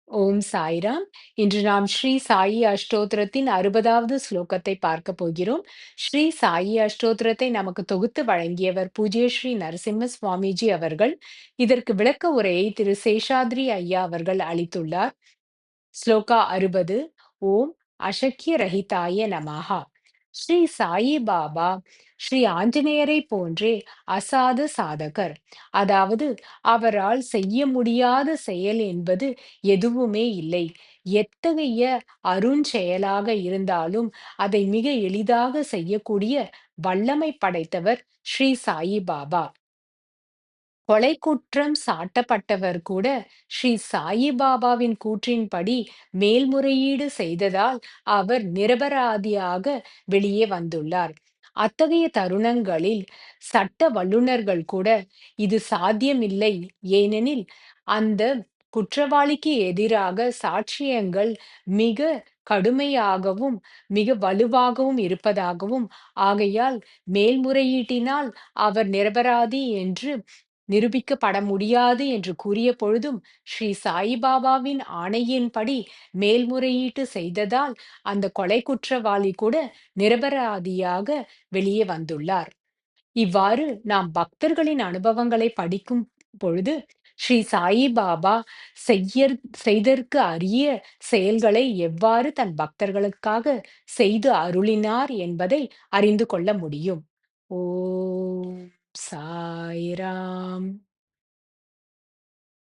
ஓம் சாய்ராம். இன்று நாம் ஸ்ரீ சாயி அஷ்டோத்திரத்தின் 60வது ஸ்லோகத்தை பார்க்க போகிறோம். ஸ்ரீ சாயி அஷ்டோத்திரத்தை நமக்கு தொகுத்து வழங்கியவர் பூஜ்ய ஸ்ரீ நரசிம்ம சுவாமிஜி அவர்கள். இதற்கு விளக்க உரையை திரு சேஷாத்ரி ஐயா அவர்கள் அளித்துள்ளார். ஸ்லோகா 60. ஓம் அசக்கிய ரஹிதாய நமஹா. ஸ்ரீ சாயி பாபா ஸ்ரீ ஆஞ்சநேயரை போன்றே அசாத சாதகர். அதாவது அவரால் செய்ய முடியாத செயல் என்பது எதுவுமே இல்லை. எத்தகைய அருஞ்செயலாக இருந்தாலும் அதை மிக எளிதாக செய்யக்கூடிய வல்லமை படைத்தவர் ஸ்ரீ சாயி பாபா. கொலை குற்றம் சாட்டப்பட்டவர் கூட ஸ்ரீ சாயிபாபாவின் கூற்றின்படி மேல்முறையீடு செய்ததால் அவர் நிரபராதியாக வெளியே வந்துள்ளார். அத்தகைய தருணங்களில் சட்ட வல்லுநர்கள் கூட இது சாத்தியமில்லை, ஏனெனில் அந்த குற்றவாளிக்கு எதிராக சாட்சியங்கள் மிக கடுமையாகவும் மிக வலுவாகவும் இருப்பதாகவும், ஆகையால் மேல்முறையீட்டினால் அவர் நிரபராதி என்று நிரூபிக்கப்பட முடியாது என்று கூறிய பொழுதும், ஸ்ரீ சாயிபாபாவின் ஆணையின்படி மேல்முறையீட்டு செய்ததால் அந்த கொலை குற்றவாளி கூட நிரபராதியாக வெளியே வந்துள்ளார். இவ்வாறு நாம் பக்தர்களின் அனுபவங்களை படிக்கும் பொழுது, ஸ்ரீ சாயிபாபா செய்தற்கு அரிய செயல்களை எவ்வாறு தன் பக்தர்களுக்காக செய்து அருளினார் என்பதை அறிந்து கொள்ள முடியும். ஓம் சாய்ராம்.